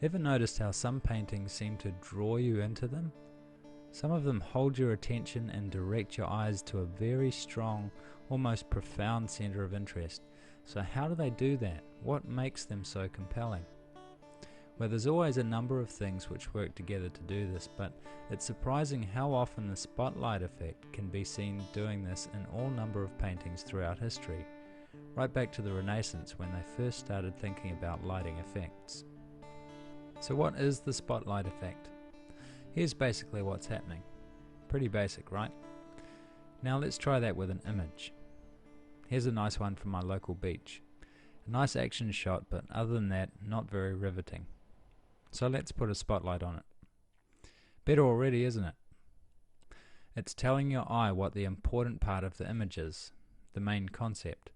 Ever noticed how some paintings seem to draw you into them? Some of them hold your attention and direct your eyes to a very strong, almost profound center of interest. So how do they do that? What makes them so compelling? Well, there's always a number of things which work together to do this, but it's surprising how often the spotlight effect can be seen doing this in all number of paintings throughout history, right back to the Renaissance when they first started thinking about lighting effects. So what is the spotlight effect? Here's basically what's happening. Pretty basic, right? Now let's try that with an image. Here's a nice one from my local beach. A nice action shot, but other than that, not very riveting. So let's put a spotlight on it. Better already, isn't it? It's telling your eye what the important part of the image is, the main concept,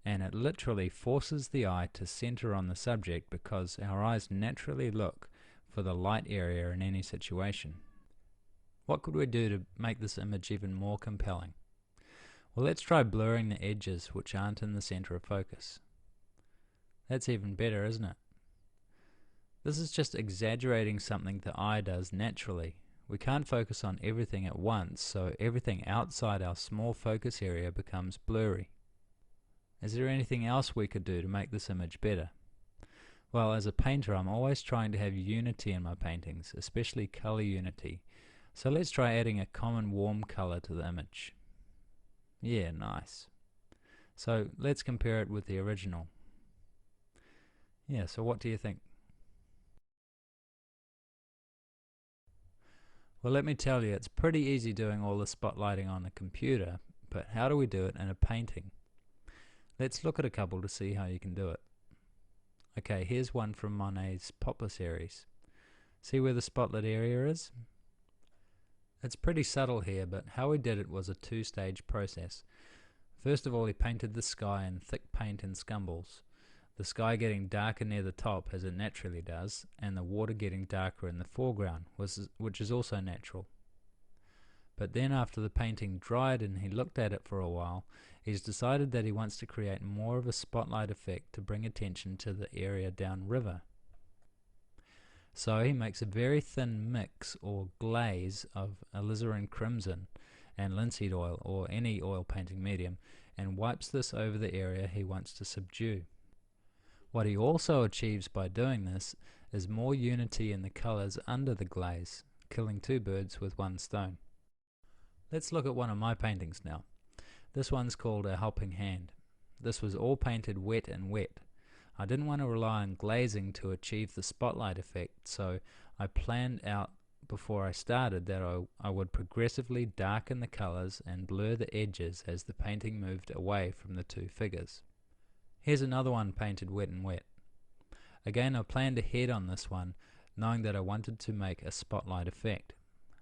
and it literally forces the eye to center on the subject because our eyes naturally look for the light area in any situation. What could we do to make this image even more compelling? Well, let's try blurring the edges which aren't in the center of focus. That's even better, isn't it? This is just exaggerating something the eye does naturally. We can't focus on everything at once, so everything outside our small focus area becomes blurry. Is there anything else we could do to make this image better? Well, as a painter, I'm always trying to have unity in my paintings, especially color unity. So let's try adding a common warm color to the image. Yeah, nice. So let's compare it with the original. Yeah, so what do you think? Well, let me tell you, it's pretty easy doing all the spotlighting on the computer, but how do we do it in a painting? Let's look at a couple to see how you can do it. Okay, here's one from Monet's Poplar series. See where the spotlit area is? It's pretty subtle here, but how he did it was a two-stage process. First of all, he painted the sky in thick paint and scumbles, the sky getting darker near the top as it naturally does, and the water getting darker in the foreground, which is also natural. But then after the painting dried and he looked at it for a while, he's decided that he wants to create more of a spotlight effect to bring attention to the area downriver. So he makes a very thin mix or glaze of alizarin crimson and linseed oil or any oil painting medium and wipes this over the area he wants to subdue. What he also achieves by doing this is more unity in the colors under the glaze, killing two birds with one stone. Let's look at one of my paintings now. This one's called A Helping Hand. This was all painted wet and wet. I didn't want to rely on glazing to achieve the spotlight effect, so I planned out before I started that I would progressively darken the colors and blur the edges as the painting moved away from the two figures. Here's another one painted wet and wet. Again, I planned ahead on this one, knowing that I wanted to make a spotlight effect.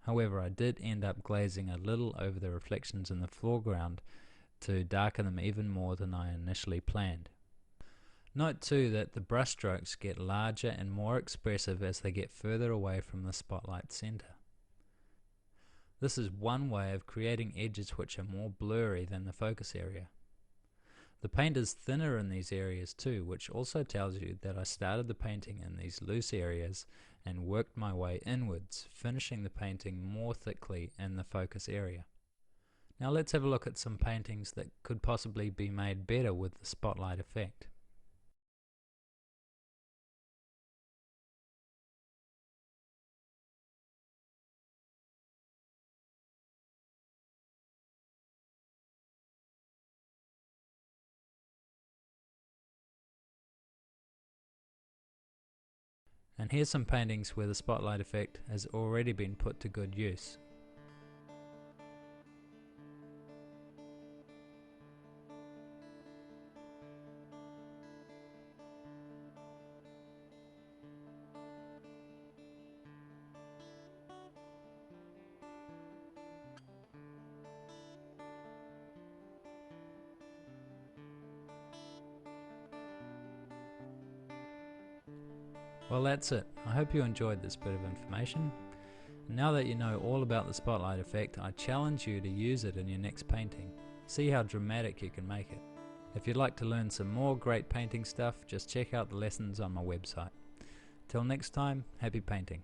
However, I did end up glazing a little over the reflections in the foreground to darken them even more than I initially planned. Note too that the brush strokes get larger and more expressive as they get further away from the spotlight center. This is one way of creating edges which are more blurry than the focus area. The paint is thinner in these areas too, which also tells you that I started the painting in these loose areas and worked my way inwards, finishing the painting more thickly in the focus area. Now let's have a look at some paintings that could possibly be made better with the spotlight effect. And here's some paintings where the spotlight effect has already been put to good use. Well, that's it. I hope you enjoyed this bit of information. Now that you know all about the spotlight effect, I challenge you to use it in your next painting. See how dramatic you can make it. If you'd like to learn some more great painting stuff, just check out the lessons on my website. Till next time, happy painting.